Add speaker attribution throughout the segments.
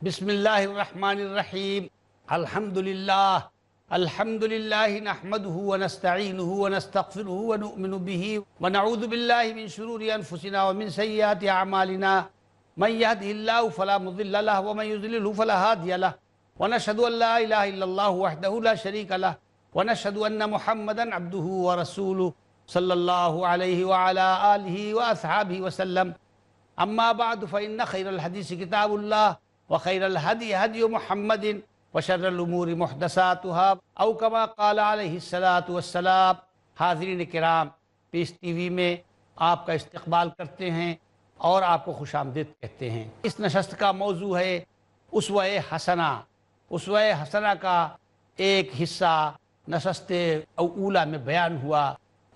Speaker 1: بسم اللہ الرحمن الرحیم الحمد للہ نحمده ونستعینه ونستغفره ونؤمن به ونعوذ باللہ من شرور انفسنا ومن سیئات اعمالنا من يهده الله فلا مضل له ومن يضلل فلا هادي له ونشهد ان لا اله الا الله وحده لا شريك له ونشهد ان محمدا عبده ورسوله صلی اللہ علیہ وعلى آلہ واصحابہ وسلم اما بعد فإن خیر الحدیث کتاب اللہ وخیر الہدی ہدی محمد وشر الامور محدثاتها او کما قال علیہ الصلاۃ والسلام۔ حاضرین کرام، پیس ٹی وی میں آپ کا استقبال کرتے ہیں اور آپ کو خوش آمدید کہتے ہیں۔ اس نشست کا موضوع ہے اسوہ حسنہ۔ اسوہ حسنہ کا ایک حصہ نشست اولا میں بیان ہوا،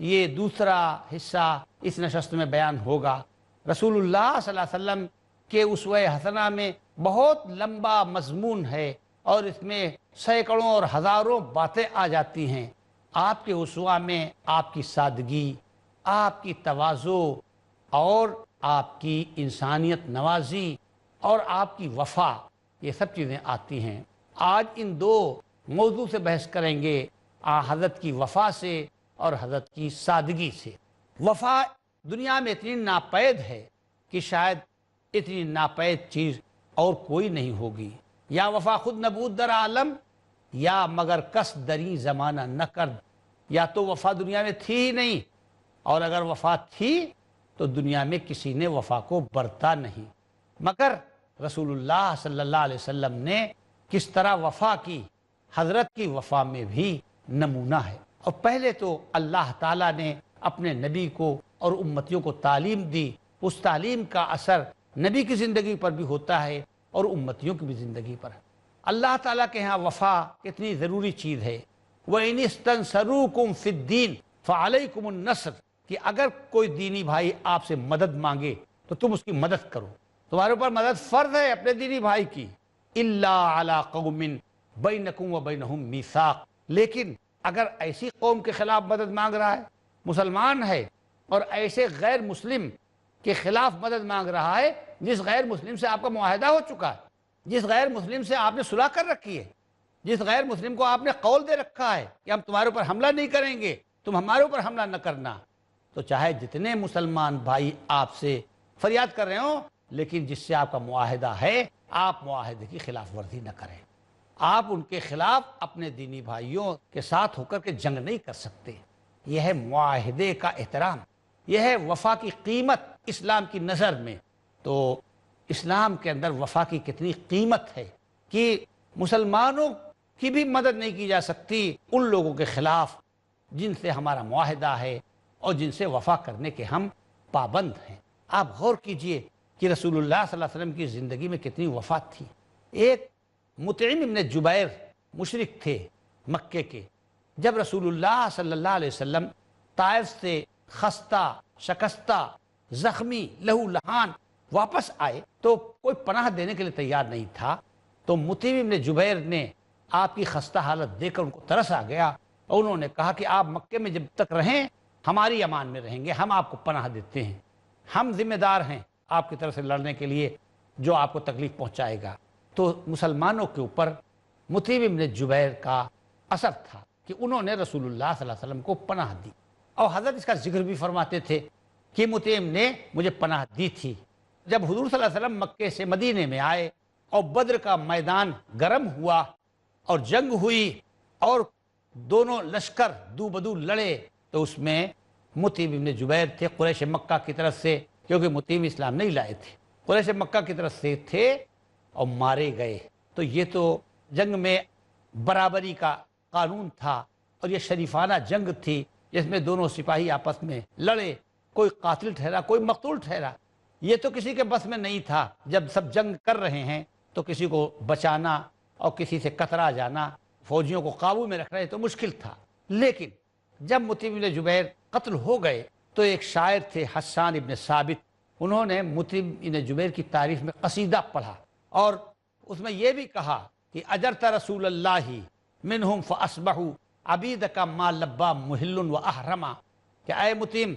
Speaker 1: یہ دوسرا حصہ اس نشست میں بیان ہوگا۔ رسول اللہ صلی اللہ علیہ وسلم کے اسوہ حسنہ میں بہت لمبا مضمون ہے اور اس میں سینکڑوں اور ہزاروں باتیں آ جاتی ہیں۔ آپ کے اسوہ میں آپ کی سادگی، آپ کی تواضع اور آپ کی انسانیت نوازی اور آپ کی وفا، یہ سب چیزیں آتی ہیں۔ آج ان دو موضوع سے بحث کریں گے، حضرت کی وفا سے اور حضرت کی سادگی سے۔ وفا دنیا میں اتنی ناپید ہے کہ شاید اتنی ناپید چیز اور کوئی نہیں ہوگی۔ یا وفا خود نبود در عالم یا مگر کس دری زمانہ نہ کرد۔ یا تو وفا دنیا میں تھی ہی نہیں، اور اگر وفا تھی تو دنیا میں کسی نے وفا کو برتا نہیں، مگر رسول اللہ صلی اللہ علیہ وسلم نے کس طرح وفا کی، حضرت کی وفا میں بھی نمونہ ہے۔ اور پہلے تو اللہ تعالیٰ نے اپنے نبی کو اور امتیوں کو تعلیم دی، اس تعلیم کا اثر نبی کی زندگی پر بھی ہوتا ہے اور امتیوں کی بھی زندگی پر ہے۔ اللہ تعالیٰ کے ہاں وفا کتنی ضروری چیز ہے۔ وَإِنِ اسْتَنْصَرُوكُمْ فِي الدِّينِ فَعَلَيْكُمُ النَّصْرُ، کہ اگر کوئی دینی بھائی آپ سے مدد مانگے تو تم اس کی مدد کرو، تمہارے اوپر مدد فرض ہے اپنے دینی بھائی کی۔ إِلَّا عَلَىٰ قَوْمٍ بَيْنَكُمْ وَبَيْنَهُمْ مِيثَاقٌ، لیکن اگر ایسی قوم کے خلاف مدد مانگ رہا ہے، مسلمان ہے اور ایسے غیر مسلم کے خلاف مدد مانگ رہا ہے جس غیر مسلم سے آپ کا معاہدہ ہو چکا ہے، جس غیر مسلم سے آپ نے صلح کر رکھی ہے، جس غیر مسلم کو آپ نے قول دے رکھا ہے کہ ہم تمہارے اوپر حملہ نہیں کریں گے، تم ہمارے اوپر حملہ نہ کرنا، تو چاہے جتنے مسلمان بھائی آپ سے فریاد کر رہے ہوں، لیکن جس سے آپ کا معاہدہ ہے آپ معاہدے کی خلاف ورزی نہ کریں۔ آپ ان کے خلاف اپنے دینی بھائیوں کے ساتھ ہو کر کے جنگ نہیں کر سکتے۔ یہ ہے معاہدے کا احترام، یہ ہے وفا کی قیمت اسلام کی نظر میں۔ تو اسلام کے اندر وفا کی کتنی قیمت ہے کہ مسلمانوں کی بھی مدد نہیں کی جا سکتی ان لوگوں کے خلاف جن سے ہمارا معاہدہ ہے اور جن سے وفا کرنے کے ہم پابند ہیں۔ آپ غور کیجئے کہ رسول اللہ صلی اللہ علیہ وسلم کی زندگی میں کتنی وفا تھی۔ ایک مطعم ابن جبیر مشرک تھے مکے کے، جب رسول اللہ صلی اللہ علیہ وسلم طائف سے خستہ شکستہ زخمی لہو لہان واپس آئے تو کوئی پناہ دینے کے لیے تیار نہیں تھا، تو مطعم ابن جبیر نے آپ کی خستہ حالت دیکھ کر ان کو ترس آ گیا اور انہوں نے کہا کہ آپ مکے میں جب تک رہیں ہماری امان میں رہیں گے، ہم آپ کو پناہ دیتے ہیں، ہم ذمہ دار ہیں آپ کی طرف سے لڑنے کے لیے جو آپ کو تکلیف پہنچائے گا۔ تو مسلمانوں کے اوپر مطعم ابن جبیر کا اثر تھا کہ انہوں نے رسول اللہ صلی اللہ علیہ وسلم کو پناہ دی، اور حضرت اس کا ذکر بھی فرماتے تھے کہ مطعم نے مجھے پناہ دی تھی۔ جب حضور صلی اللہ علیہ وسلم مکے سے مدینے میں آئے اور بدر کا میدان گرم ہوا اور جنگ ہوئی اور دونوں لشکر دو بدو لڑے، تو اس میں مطعم ابن جبیر تھے قریش مکہ کی طرف سے، کیونکہ مطعم اسلام نہیں لائے تھے، قریش مکہ کی طرف سے تھے اور مارے گئے۔ تو یہ تو جنگ میں برابری کا قانون تھا اور یہ شریفانہ جنگ تھی جس میں دونوں سپاہی آپس میں لڑے، کوئی قاتل ٹھہرا کوئی مقتول ٹھہرا۔ یہ تو کسی کے بس میں نہیں تھا، جب سب جنگ کر رہے ہیں تو کسی کو بچانا اور کسی سے کترا جانا، فوجیوں کو قابو میں رکھنا، یہ تو مشکل تھا۔ لیکن جب مطعم ابن جبیر قتل ہو گئے تو ایک شاعر تھے حسان ابن ثابت، انہوں نے مطعم ابن جبیر کی تعریف میں قصیدہ پڑھا اور اس میں یہ بھی کہا کہ اجرت رسول اللہ منہم فاصبحوا عبیدک ما لبا محل و احرما، کہ اے مطعم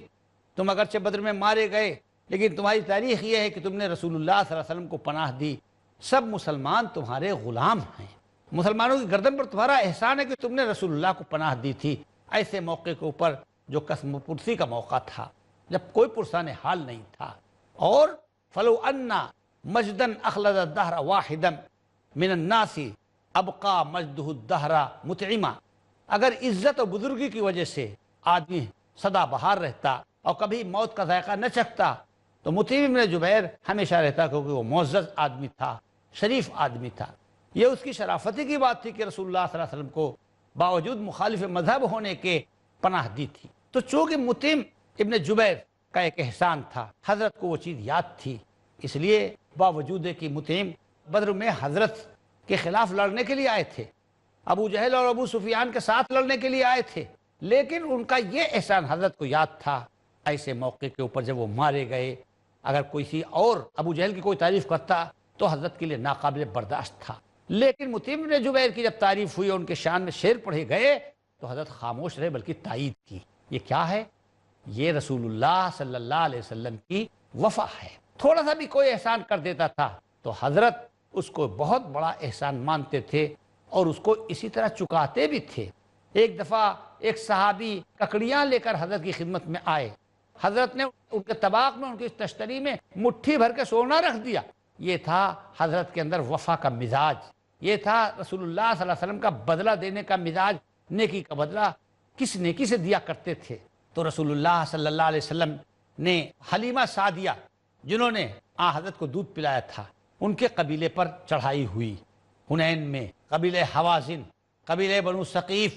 Speaker 1: تم اگرچہ بدر میں مارے گئے لیکن تمہاری تاریخ یہ ہے کہ تم نے رسول اللہ صلی اللہ علیہ وسلم کو پناہ دی، سب مسلمان تمہارے غلام ہیں، مسلمانوں کی گردن پر تمہارا احسان ہے کہ تم نے رسول اللہ کو پناہ دی تھی ایسے موقع کے اوپر جو قسم پرسی کا موقع تھا، جب کوئی پرسان حال نہیں تھا۔ اور فلو انا مجدن اخلد الدہر واحدا من الناس ابقا مجدہ الدہر متعما، اگر عزت اور بزرگی کی وجہ سے آدمی سدا بہار رہتا اور کبھی موت کا ذائقہ نہ چکھتا تو مطعم بن جبیر ہمیشہ رہتا، کیونکہ وہ معزز آدمی تھا، شریف آدمی تھا۔ یہ اس کی شرافتی کی بات تھی کہ رسول اللہ صلی اللہ علیہ وسلم کو باوجود مخالف مذہب ہونے کے پناہ دی تھی۔ تو چونکہ مطعم ابن جبیر کا ایک احسان تھا، حضرت کو وہ چیز یاد تھی، اس لیے باوجود کہ مطعم بدر میں حضرت کے خلاف لڑنے کے لیے آئے تھے، ابو جہل اور ابو سفیان کے ساتھ لڑنے کے لیے آئے تھے، لیکن ان کا یہ احسان حضرت کو یاد تھا۔ ایسے موقع کے اوپر جب وہ مارے گئے، اگر کوئی اور ابو جہل کی کوئی تعریف کرتا تو حضرت کے لیے ناقابل برداشت تھا، لیکن مطعم بن جبیر کی جب تعریف ہوئی، ان کے شان میں شعر پڑھے گئے تو حضرت خاموش رہے بلکہ تائید کی۔ یہ کیا ہے؟ یہ رسول اللہ صلی اللہ علیہ وسلم کی وفا ہے۔ تھوڑا سا بھی کوئی احسان کر دیتا تھا تو حضرت اس کو بہت بڑا احسان مانتے تھے اور اس کو اسی طرح چکاتے بھی تھے۔ ایک دفعہ ایک صحابی ککڑیاں لے کر حضرت کی خدمت میں آئے، حضرت نے ان کے طباق میں، ان کی تشتری میں مٹھی بھر کے سونا رکھ دیا۔ یہ تھا حضرت کے اندر وفا کا مزاج، یہ تھا رسول اللہ صلی اللہ علیہ وسلم کا بدلہ دینے کا مزاج، نیکی کا بدلہ کس نیکی سے دیا کرتے تھے۔ تو رسول اللہ صلی اللہ علیہ وسلم نے حلیمہ سعدیہ، جنہوں نے حضرت کو دودھ پلایا تھا، ان کے قبیلے پر چڑھائی ہوئی۔ حنین میں قبیلہ حوازن، قبیلہ بنو ثقیف،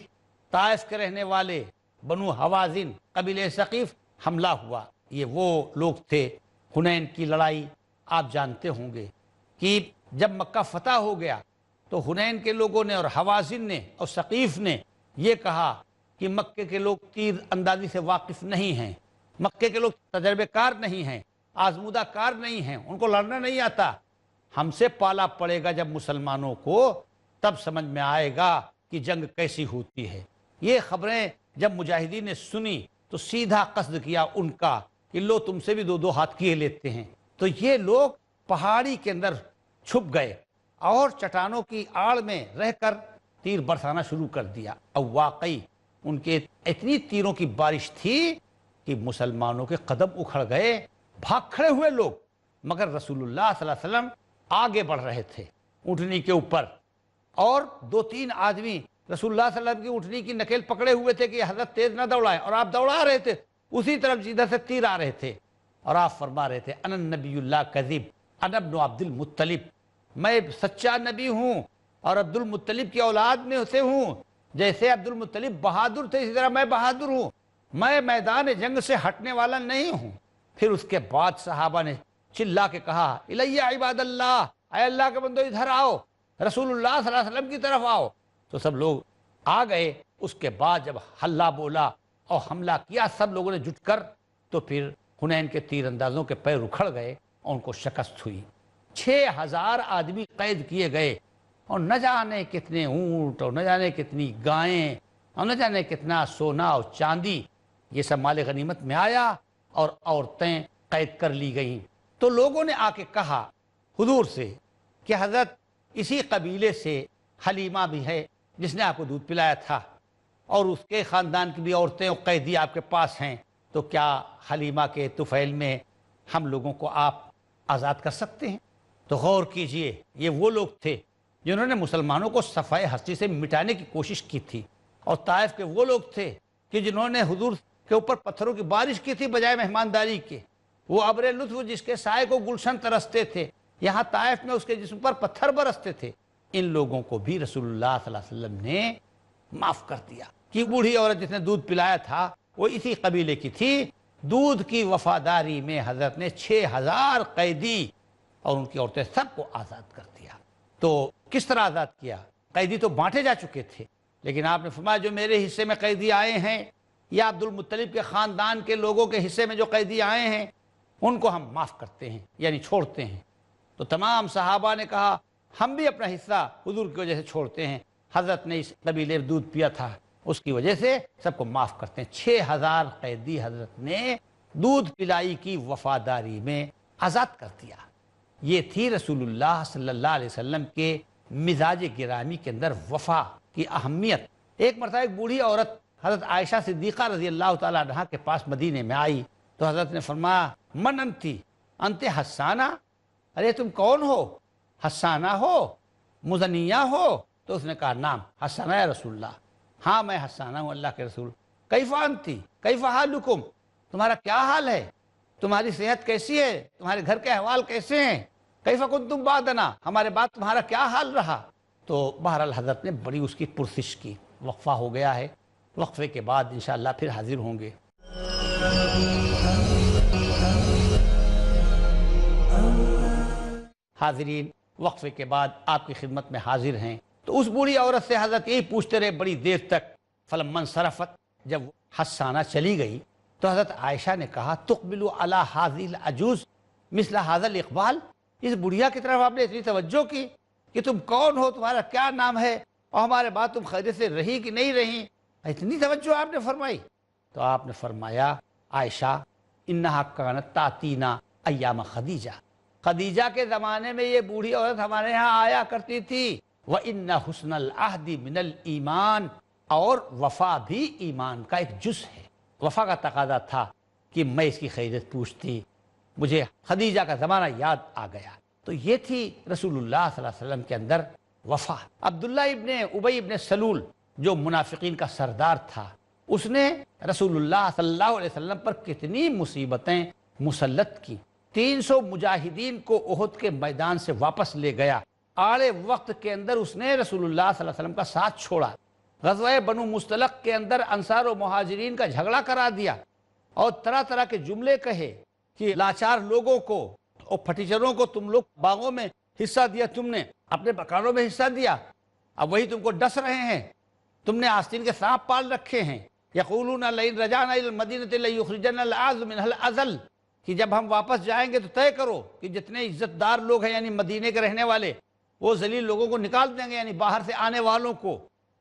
Speaker 1: طائف کے رہنے والے بنو حوازن، قبیلہ ثقیف حملہ ہوا۔ یہ وہ لوگ تھے۔ حنین کی لڑائی آپ جانتے ہوں گے کہ جب مکہ فتح ہو گیا تو حنین کے لوگوں نے اور حوازن نے اور ثقیف نے یہ کہا کہ مکے کے لوگ تیر اندازی سے واقف نہیں ہیں، مکے کے لوگ تجربے کار نہیں ہیں، آزمودہ کار نہیں ہیں، ان کو لڑنا نہیں آتا، ہم سے پالا پڑے گا جب مسلمانوں کو، تب سمجھ میں آئے گا کہ جنگ کیسی ہوتی ہے۔ یہ خبریں جب مجاہدین نے سنی تو سیدھا قصد کیا ان کا کہ لو تم سے بھی دو دو ہاتھ کیے لیتے ہیں۔ تو یہ لوگ پہاڑی کے اندر چھپ گئے اور چٹانوں کی آڑ میں رہ کر تیر برسانا شروع کر دیا۔ اب واقعی ان کے اتنی تیروں کی بارش تھی کہ مسلمانوں کے قدم اکھڑ گئے، بھاگ کھڑے ہوئے لوگ، مگر رسول اللہ صلی اللہ علیہ وسلم آگے بڑھ رہے تھے اونٹنی کے اوپر، اور دو تین آدمی رسول اللہ صلی اللہ علیہ وسلم کی اونٹنی کی نکیل پکڑے ہوئے تھے کہ حضرت تیز نہ دوڑائیں، اور آپ دوڑا رہے تھے، اسی طرف جدھر سے تیر آ رہے تھے، اور آپ فرما رہے تھے انا النبی اللہ کذب انا ابن عبد المطلب، میں سچا نبی ہوں اور عبد المطلب کی اولاد میں سے ہوں، جیسے عبد المطلب بہادر تھے اسی طرح میں بہادر ہوں، میں میدان جنگ سے ہٹنے والا نہیں ہوں۔ پھر اس کے بعد صحابہ نے چلا کے کہا الیہ عباد اللہ، اے اللہ کے بندو ادھر آؤ، رسول اللہ صلی اللہ علیہ وسلم کی طرف آؤ۔ تو سب لوگ آ گئے۔ اس کے بعد جب حلہ بولا اور حملہ کیا سب لوگوں نے جٹ کر، تو پھر حنین کے تیر اندازوں کے پیر اکھڑ گئے اور ان کو شکست ہوئی۔ 6000 آدمی قید کیے گئے، اور نہ جانے کتنے اونٹ اور نہ جانے کتنی گائیں اور نہ جانے کتنا سونا اور چاندی، یہ سب مال غنیمت میں آیا، اور عورتیں قید کر لی گئیں۔ تو لوگوں نے آ کے کہا حضور سے کہ حضرت اسی قبیلے سے حلیمہ بھی ہے جس نے آپ کو دودھ پلایا تھا، اور اس کے خاندان کی بھی عورتیں اور قیدی آپ کے پاس ہیں، تو کیا حلیمہ کے طفیل میں ہم لوگوں کو آپ آزاد کر سکتے ہیں؟ تو غور کیجئے، یہ وہ لوگ تھے جنہوں نے مسلمانوں کو صفحۂ ہستی سے مٹانے کی کوشش کی تھی، اور طائف کے وہ لوگ تھے کہ جنہوں نے حضور کے اوپر پتھروں کی بارش کی تھی بجائے مہمانداری کے، وہ ابر لطف جس کے سائے کو گلشن ترستے تھے، یہاں طائف میں اس کے جسم پر پتھر برستے تھے۔ ان لوگوں کو بھی رسول اللہ صلی اللہ علیہ وسلم نے معاف کر دیا کہ بوڑھی عورت جس نے دودھ پلایا تھا وہ اسی قبیلے کی تھی۔ دودھ کی وفاداری میں حضرت نے 6000 قیدی اور ان کی عورتیں سب کو آزاد کر دیا۔ تو کس طرح آزاد کیا؟ قیدی تو بانٹے جا چکے تھے، لیکن آپ نے فرمایا جو میرے حصے میں قیدی آئے ہیں یا عبد المطلب کے خاندان کے لوگوں کے حصے میں جو قیدی آئے ہیں ان کو ہم معاف کرتے ہیں، یعنی چھوڑتے ہیں۔ تو تمام صحابہ نے کہا ہم بھی اپنا حصہ حضور کی وجہ سے چھوڑتے ہیں، حضرت نے اس قبیلے دودھ پیا تھا اس کی وجہ سے سب کو معاف کرتے ہیں۔ 6000 قیدی حضرت نے دودھ پلائی کی وفاداری میں آزاد کر دیا۔ یہ تھی رسول اللہ صلی اللہ علیہ وسلم کے مزاج گرامی کے اندر وفا کی اہمیت۔ ایک مرتبہ ایک بوڑھی عورت حضرت عائشہ صدیقہ رضی اللہ تعالیٰ عنہا کے پاس مدینے میں آئی تو حضرت نے فرمایا من انتی، انت حسانہ، ارے تم کون ہو؟ حسانہ ہو، مزنیہ ہو؟ تو اس نے کہا نام حسانہ یا رسول اللہ، ہاں میں حسانہ ہوں اللہ کے رسول۔ کیف انتی، کیف حالکم، تمہارا کیا حال ہے، تمہاری صحت کیسی ہے، تمہارے گھر کے احوال کیسے ہیں، کیف کنتم بعدنا، ہمارے بعد تمہارا کیا حال رہا؟ تو بہرحال حضرت نے بڑی اس کی پرسش کی۔ وقفہ ہو گیا ہے، وقفے کے بعد انشاءاللہ پھر حاضر ہوں گے۔ حاضرین، وقفے کے بعد آپ کی خدمت میں حاضر ہیں۔ تو اس بوڑھی عورت سے حضرت یہی پوچھتے رہے بڑی دیر تک۔ فلما انصرفت، جب حسانہ چلی گئی تو حضرت عائشہ نے کہا تقبل علی هذه العجوز مثل هذا الاقبال، اس بڑھیا کی طرف آپ نے اتنی توجہ کی کہ تم کون ہو، تمہارا کیا نام ہے، اور ہمارے بعد تم خیریت سے رہی کہ نہیں رہی، اتنی توجہ آپ نے فرمائی؟ تو آپ نے فرمایا عائشہ انہا کانت تاتینا ایام خدیجہ، خدیجہ کے زمانے میں یہ بوڑھی عورت ہمارے ہاں آیا کرتی تھی۔ وَإِنَّ حُسْنَ الْعَهْدِ مِنَ الْإِيمَانِ، اور وفا بھی ایمان کا ایک جز ہے۔ وفا کا تقاضا تھا کہ میں اس کی خیریت پوچھتی، مجھے خدیجہ کا زمانہ یاد آ گیا۔ تو یہ تھی رسول اللہ صلی اللہ علیہ وسلم کے اندر وفا۔ عبداللہ ابن ابی ابن سلول جو منافقین کا سردار تھا، اس نے رسول اللہ صلی اللہ علیہ وسلم پر کتنی مصیبتیں مسلط کی۔ 300 مجاہدین کو احد کے میدان سے واپس لے گیا۔ آڑے وقت کے اندر اس نے رسول اللہ صلی اللہ علیہ وسلم کا ساتھ چھوڑا۔ غزوہ بنو مستلق کے اندر انصار و مہاجرین کا جھگڑا کرا دیا اور طرح طرح کے جملے کہے کہ لاچار لوگوں کو اور پھٹیچروں کو تم لوگ باغوں میں حصہ دیا، تم نے اپنے مکانوں میں حصہ دیا، اب وہی تم کو ڈس رہے ہیں، تم نے آستین کے سانپ پال رکھے ہیں۔ یقولون لئن رجعنا الى المدینۃ لیخرجن الاعز منها الاذل، کہ جب ہم واپس جائیں گے تو طے کرو کہ جتنے عزت دار لوگ ہیں یعنی مدینے کے رہنے والے، وہ ذلیل لوگوں کو نکال دیں گے، یعنی باہر سے آنے والوں کو۔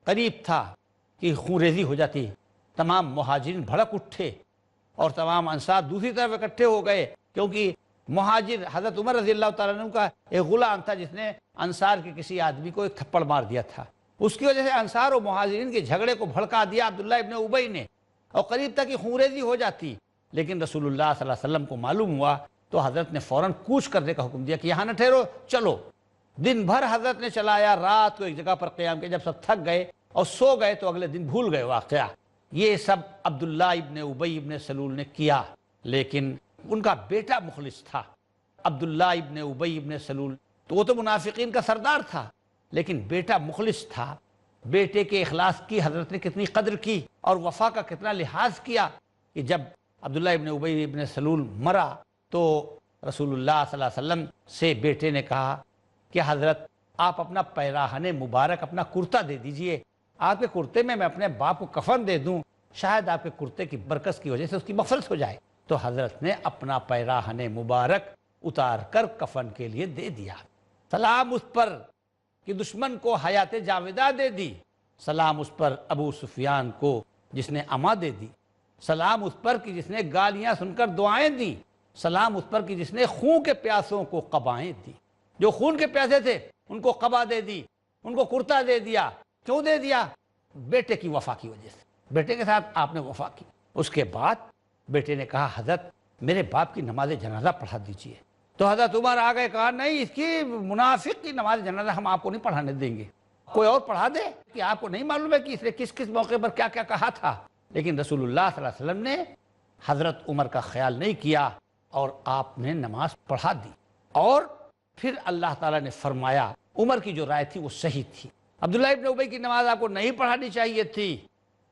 Speaker 1: قریب تھا کہ خون ریزی ہو جاتی، تمام مہاجرین بھڑک اٹھے اور تمام انصار دوسری طرف اکٹھے ہو گئے، کیونکہ مہاجر حضرت عمر رضی اللہ تعالیٰ عنہ کا ایک غلام تھا جس نے انصار کے کسی آدمی کو ایک تھپڑ مار دیا تھا۔ اس کی وجہ سے انصار و مہاجرین کے جھگڑے کو بھڑکا دیا عبداللہ ابن ابی نے، اور قریب تک کہ خون ریزی ہو جاتی۔ لیکن رسول اللہ صلی اللہ علیہ وسلم کو معلوم ہوا تو حضرت نے فوراً کوچ کرنے کا حکم دیا کہ یہاں نہ ٹھہرو، چلو۔ دن بھر حضرت نے چلایا، رات کو ایک جگہ پر قیام کیا، جب سب تھک گئے اور سو گئے تو اگلے دن بھول گئے واقعہ۔ یہ سب عبداللہ ابن ابی ابن سلول نے کیا، لیکن ان کا بیٹا مخلص تھا عبداللہ ابن ابی ابن سلول، تو وہ تو منافقین کا سردار تھا لیکن بیٹا مخلص تھا۔ بیٹے کے اخلاص کی حضرت نے کتنی قدر کی اور وفا کا کتنا لحاظ کیا کہ جب عبداللہ ابن ابی ابن سلول مرا تو رسول اللہ صلی اللہ علیہ وسلم سے بیٹے نے کہا کہ حضرت آپ اپنا پیراہن مبارک، اپنا کرتا دے دیجئے، آپ کے کرتے میں اپنے باپ کو کفن دے دوں، شاید آپ کے کرتے کی برکت کی وجہ سے اس کی مغفرت ہو جائے۔ تو حضرت نے اپنا پیراہن مبارک اتار کر کفن کے لیے دے دیا۔ سلام اس پر کہ دشمن کو حیات جاویدہ دے دی، سلام اس پر ابو سفیان کو جس نے اما دے دی، سلام اس پر کہ جس نے گالیاں سن کر دعائیں دی، سلام اس پر کہ جس نے خون کے پیاسوں کو قبائیں دی۔ جو خون کے پیاسے تھے ان کو قبا دے دی، ان کو کرتا دے دیا۔ کیوں دے دیا؟ بیٹے کی وفا کی وجہ سے، بیٹے کے ساتھ آپ نے وفا کی۔ اس کے بعد بیٹے نے کہا حضرت میرے باپ کی نماز جنازہ پڑھا دیجئے۔ تو حضرت عمر آ گئے، کہا نہیں، اس کی منافق کی نماز جنازہ ہم آپ کو نہیں پڑھانے دیں گے، کوئی اور پڑھا دے، کہ آپ کو نہیں معلوم ہے کہ اس نے کس کس موقع پر کیا کیا کہا تھا۔ لیکن رسول اللہ صلی اللہ علیہ وسلم نے حضرت عمر کا خیال نہیں کیا اور آپ نے نماز پڑھا دی۔ اور پھر اللہ تعالیٰ نے فرمایا عمر کی جو رائے تھی وہ صحیح تھی، عبداللہ ابن ابی کی نماز آپ کو نہیں پڑھانی چاہیے تھی،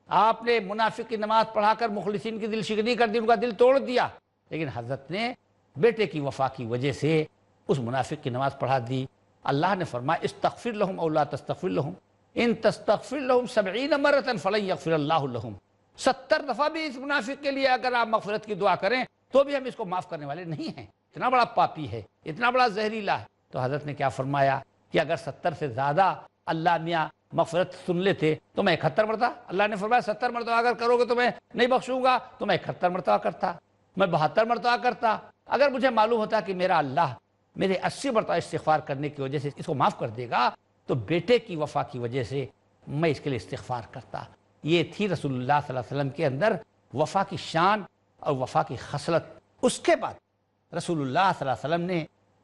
Speaker 1: آپ نے منافق کی نماز پڑھا کر مخلصین کی دل شکنی کر دی، ان کا دل توڑ دیا۔ لیکن حضرت نے بیٹے کی وفا کی وجہ سے اس منافق کی نماز پڑھا دی۔ اللہ نے فرمایا استغفر لهم او لا تستغفر لهم ان تستغفر لهم 70 مرة فلن يغفر الله لهم، 70 دفعہ بھی اس منافق کے لیے اگر آپ مغفرت کی دعا کریں تو بھی ہم اس کو معاف کرنے والے نہیں ہیں، اتنا بڑا پاپی ہے، اتنا بڑا زہریلا ہے۔ تو حضرت نے کیا فرمایا کہ اگر 70 سے زیادہ اللہ میاں مغفرت سن لیتے تو میں 71 مرتبہ، اللہ نے فرمایا 70 مرتبہ اگر کرو گے تو میں نہیں بخشوں گا، تو میں 71 مرتبہ کرتا، میں 72 مرتبہ کرتا۔ اگر مجھے معلوم ہوتا کہ میرا اللہ میرے 80 مرتبہ استغفار کرنے کی وجہ سے اس کو معاف کر دے گا تو بیٹے کی وفا کی وجہ سے میں اس کے لیے استغفار کرتا۔ یہ تھی رسول اللہ صلی اللہ علیہ وسلم کے اندر وفا کی شان اور وفا کی خصلت۔ اس کے بعد رسول اللہ صلی اللہ علیہ وسلم نے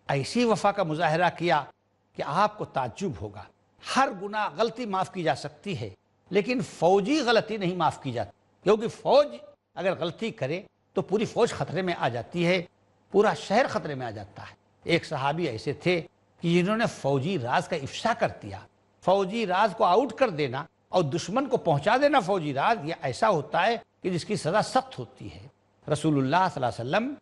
Speaker 1: ایسی وفا کا مظاہرہ کیا کہ آپ کو تعجب ہوگا۔ ہر گناہ غلطی معاف کی جا سکتی ہے لیکن فوجی غلطی نہیں معاف کی جاتی، کیونکہ فوج اگر غلطی کرے تو پوری فوج خطرے میں آ جاتی ہے، پورا شہر خطرے میں آ جاتا ہے۔ ایک صحابی ایسے تھے کہ جنہوں نے فوجی راز کا افشا کر دیا۔ فوجی راز کو آؤٹ کر دینا اور دشمن کو پہنچا دینا فوجی راز، یہ ایسا ہوتا ہے کہ جس کی سزا سخت ہوتی ہے۔ رسول اللہ صلی اللہ علیہ وسلم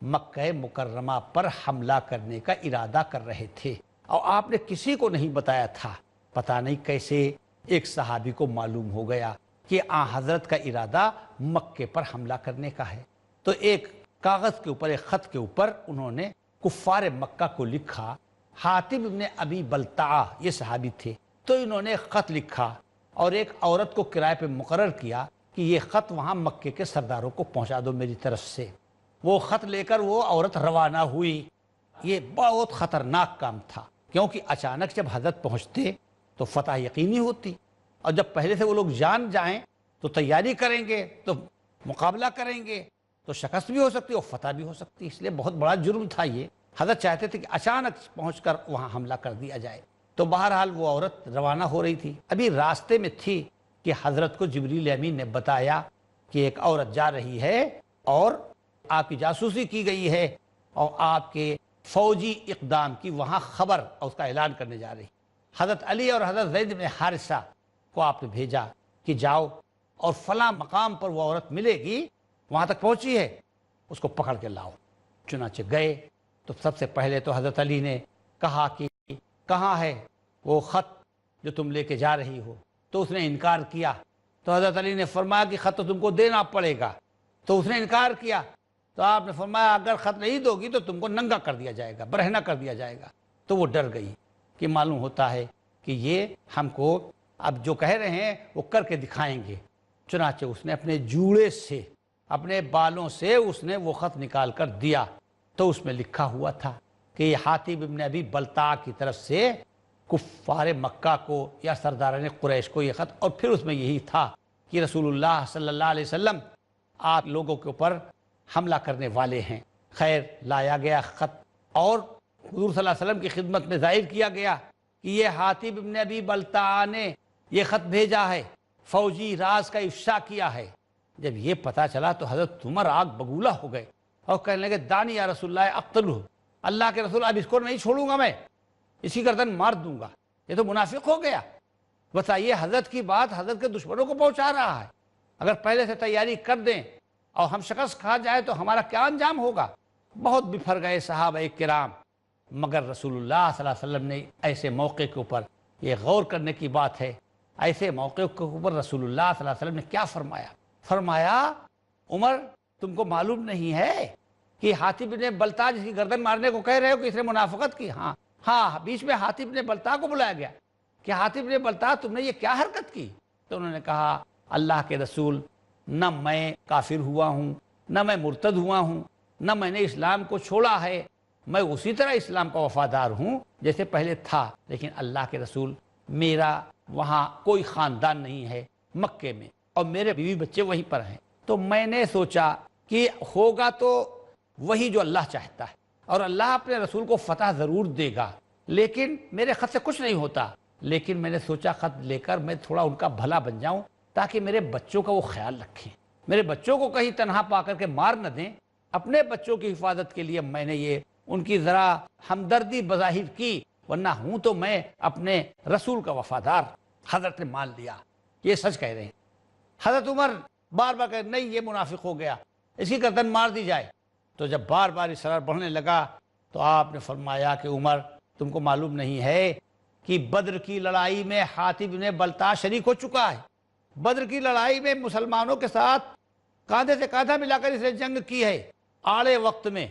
Speaker 1: مکہ مکرمہ پر حملہ کرنے کا ارادہ کر رہے تھے اور آپ نے کسی کو نہیں بتایا تھا۔ پتہ نہیں کیسے ایک صحابی کو معلوم ہو گیا کہ حضرت کا ارادہ مکے پر حملہ کرنے کا ہے، تو ایک کاغذ کے اوپر، ایک خط کے اوپر انہوں نے کفار مکہ کو لکھا۔ حاتب ابن ابی بلتعہ یہ صحابی تھے، تو انہوں نے خط لکھا اور ایک عورت کو کرائے پہ مقرر کیا کہ یہ خط وہاں مکے کے سرداروں کو پہنچا دو میری طرف سے۔ وہ خط لے کر وہ عورت روانہ ہوئی۔ یہ بہت خطرناک کام تھا، کیونکہ اچانک جب حضرت پہنچتے تو فتح یقینی ہوتی، اور جب پہلے سے وہ لوگ جان جائیں تو تیاری کریں گے، تو مقابلہ کریں گے، تو شکست بھی ہو سکتی اور فتح بھی ہو سکتی۔ اس لیے بہت بڑا جرم تھا یہ۔ حضرت چاہتے تھے کہ اچانک پہنچ کر وہاں حملہ کر دیا جائے۔ تو بہرحال وہ عورت روانہ ہو رہی تھی، ابھی راستے میں تھی کہ حضرت کو جبریل امین نے بتایا کہ ایک عورت جا رہی ہے اور آپ کی جاسوسی کی گئی ہے اور آپ کے فوجی اقدام کی وہاں خبر اور اس کا اعلان کرنے جا رہی۔ حضرت علی اور حضرت زید بن حارثہ کو آپ نے بھیجا کہ جاؤ اور فلاں مقام پر وہ عورت ملے گی، وہاں تک پہنچی ہے، اس کو پکڑ کے لاؤ۔ چنانچہ گئے تو سب سے پہلے تو حضرت علی نے کہا کہ کہاں ہے وہ خط جو تم لے کے جا رہی ہو؟ تو اس نے انکار کیا۔ تو حضرت علی نے فرمایا کہ خط تو تم کو دینا پڑے گا۔ تو اس نے انکار کیا، تو آپ نے فرمایا اگر خط نہیں دو گی تو تم کو ننگا کر دیا جائے گا، برہنہ کر دیا جائے گا۔ تو وہ ڈر گئی کہ معلوم ہوتا ہے کہ یہ ہم کو اب جو کہہ رہے ہیں وہ کر کے دکھائیں گے۔ چنانچہ اس نے اپنے جوڑے سے، اپنے بالوں سے اس نے وہ خط نکال کر دیا، تو اس میں لکھا ہوا تھا کہ یہ حاتب ابن ابی بلتعہ کی طرف سے کفار مکہ کو یا سرداران قریش کو یہ خط، اور پھر اس میں یہی تھا کہ رسول اللہ صلی اللہ علیہ وسلم آپ لوگوں کے اوپر حملہ کرنے والے ہیں۔ خیر لایا گیا خط اور حضور صلی اللہ علیہ وسلم کی خدمت میں ظاہر کیا گیا کہ یہ حاتب ابن ابی بلتعہ نے یہ خط بھیجا ہے، فوجی راز کا افشا کیا ہے۔ جب یہ پتا چلا تو حضرت عمر آگ بگولا ہو گئے اور کہنے لگے دانی یا رسول اللہ اقتلہ، اللہ کے رسول اب اس کو نہیں چھوڑوں گا، میں اسی گردن مار دوں گا، یہ تو منافق ہو گیا۔ بتائیے حضرت کی بات حضرت کے دشمنوں کو پہنچا رہا ہے، اگر پہلے سے تیاری کر دیں اور ہم شکست کھا جائے تو ہمارا کیا انجام ہوگا۔ بہت بپھر گئے صحابہ کرام، مگر رسول اللہ صلی اللہ علیہ وسلم نے ایسے موقع کے اوپر، یہ غور کرنے کی بات ہے، ایسے موقع کے اوپر رسول اللہ صلی اللہ علیہ وسلم نے کیا فرمایا؟ فرمایا عمر تم کو معلوم نہیں ہے کہ حاتب نے بلتعہ جس کی گردن مارنے کو کہہ رہے ہو کہ اس نے منافقت کی؟ ہاں بیچ میں حاتب نے بلتعہ کو بلایا گیا کہ حاتب نے بلتعہ تم نے یہ کیا حرکت کی؟ تو انہوں نے کہا اللہ کے رسول نہ میں کافر ہوا ہوں، نہ میں مرتد ہوا ہوں، نہ میں نے اسلام کو چھوڑا ہے، میں اسی طرح اسلام کا وفادار ہوں جیسے پہلے تھا، لیکن اللہ کے رسول میرا وہاں کوئی خاندان نہیں ہے مکے میں اور میرے بیوی بچے وہیں پر ہیں، تو میں نے سوچا کہ ہوگا تو وہی جو اللہ چاہتا ہے اور اللہ اپنے رسول کو فتح ضرور دے گا، لیکن میرے خط سے کچھ نہیں ہوتا، لیکن میں نے سوچا خط لے کر میں تھوڑا ان کا بھلا بن جاؤں تاکہ میرے بچوں کا وہ خیال رکھیں، میرے بچوں کو کہیں تنہا پا کر کے مار نہ دیں۔ اپنے بچوں کی حفاظت کے لیے میں نے یہ ان کی ذرا ہمدردی بظاہر کی، ورنہ ہوں تو میں اپنے رسول کا وفادار۔ حضرت نے مان لیا یہ سچ کہہ رہے ہیں۔ حضرت عمر بار بار کہے نہیں یہ منافق ہو گیا، اس کی گردن مار دی جائے۔ تو جب بار بار اصرار بڑھنے لگا تو آپ نے فرمایا کہ عمر تم کو معلوم نہیں ہے کہ بدر کی لڑائی میں حاتب نے بلتعہ شریک ہو چکا ہے۔ بدر کی لڑائی میں مسلمانوں کے ساتھ کاندھے سے کاندھا ملا کر اس نے جنگ کی ہے، آڑے وقت میں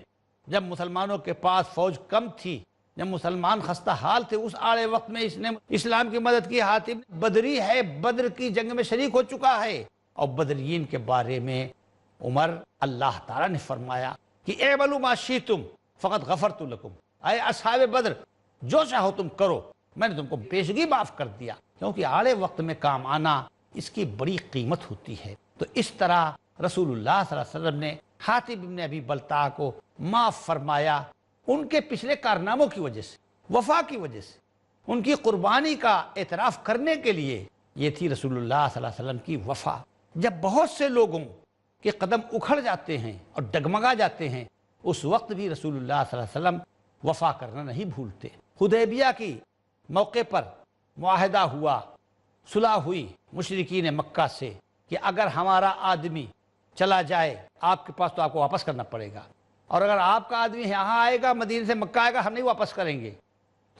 Speaker 1: جب مسلمانوں کے پاس فوج کم تھی، جب مسلمان خستہ حال تھے، اس آڑے وقت میں اس نے اسلام کی مدد کی۔ حاتب بدری ہے، بدر کی جنگ میں شریک ہو چکا ہے۔ اور بدریین کے بارے میں عمر اللہ تعالیٰ نے فرمایا کہ اعملوا ما شئتم فقد غفرت لکم، اے اصحاب بدر جو چاہو تم کرو، میں نے تم کو پیشگی معاف کر دیا، کیونکہ آڑے وقت میں کام آنا اس کی بڑی قیمت ہوتی ہے۔ تو اس طرح رسول اللہ صلی اللہ علیہ وسلم نے حاتب بن ابی بلتع کو معاف فرمایا، ان کے پچھلے کارناموں کی وجہ سے، وفا کی وجہ سے، ان کی قربانی کا اعتراف کرنے کے لیے۔ یہ تھی رسول اللہ صلی اللہ علیہ وسلم کی وفا۔ جب بہت سے لوگوں کے قدم اکھڑ جاتے ہیں اور ڈگمگا جاتے ہیں، اس وقت بھی رسول اللہ صلی اللہ علیہ وسلم وفا کرنا نہیں بھولتے۔ حدیبیہ کی موقع پر معاہدہ ہوا، صلح ہوئی مشرکین مکہ سے کہ اگر ہمارا آدمی چلا جائے آپ کے پاس تو آپ کو واپس کرنا پڑے گا، اور اگر آپ کا آدمی یہاں آئے گا، مدینے سے مکہ آئے گا، ہم نہیں واپس کریں گے۔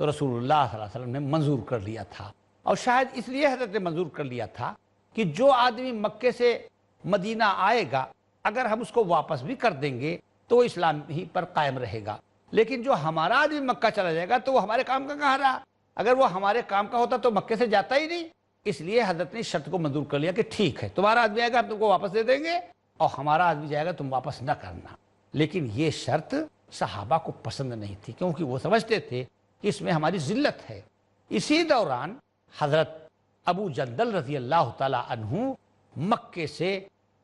Speaker 1: تو رسول اللہ صلی اللہ علیہ وسلم نے منظور کر لیا تھا، اور شاید اس لیے حضرت نے منظور کر لیا تھا کہ جو آدمی مکے سے مدینہ آئے گا اگر ہم اس کو واپس بھی کر دیں گے تو وہ اسلام ہی پر قائم رہے گا، لیکن جو ہمارا آدمی مکہ چلا جائے گا تو وہ ہمارے کام کا کہاں رہا؟ اگر وہ ہمارے کام کا ہوتا تو مکے سے جاتا ہی نہیں۔ اس لیے حضرت نے شرط کو منظور کر لیا کہ ٹھیک ہے، تمہارا آدمی آئے گا ہم تم کو واپس دے دیں گے، اور ہمارا آدمی جائے گا تم واپس نہ کرنا۔ لیکن یہ شرط صحابہ کو پسند نہیں تھی، کیونکہ وہ سمجھتے تھے کہ اس میں ہماری ذلت ہے۔ اسی دوران حضرت ابو جندل رضی اللہ تعالی عنہ مکے سے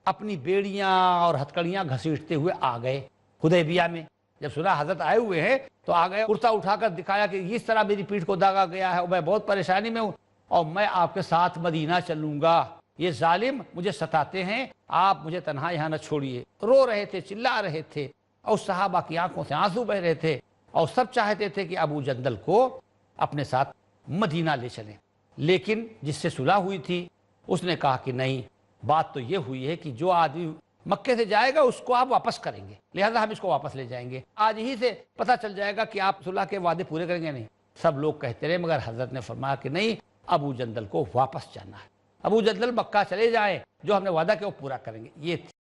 Speaker 1: اپنی بیڑیاں اور ہتکڑیاں گھسیٹتے ہوئے آ گئے حدیبیہ میں۔ جب سنا حضرت آئے ہوئے ہیں تو آ گئے، کرتا اٹھا کر دکھایا کہ اس طرح میری پیٹھ کو داغا گیا ہے اور میں بہت پریشانی میں ہوں، اور میں آپ کے ساتھ مدینہ چلوں گا، یہ ظالم مجھے ستاتے ہیں، آپ مجھے تنہا یہاں نہ چھوڑیے۔ رو رہے تھے، چلا رہے تھے، اور صحابہ کی آنکھوں سے آنسو بہ رہے تھے، اور سب چاہتے تھے کہ ابو جندل کو اپنے ساتھ مدینہ لے چلیں۔ لیکن جس سے صلح ہوئی تھی اس نے کہا کہ نہیں، بات تو یہ ہوئی ہے کہ جو آدمی مکے سے جائے گا اس کو آپ واپس کریں گے، لہذا ہم اس کو واپس لے جائیں گے، آج ہی سے پتہ چل جائے گا کہ آپ صلح کے وعدے پورے کریں گے نہیں۔ سب لوگ کہتے رہے، مگر حضرت نے فرمایا کہ نہیں، ابو جندل کو واپس جانا ہے، ابو جندل مکہ چلے جائیں، جو ہم نے وعدہ کیا وہ پورا کریں گے۔ یہ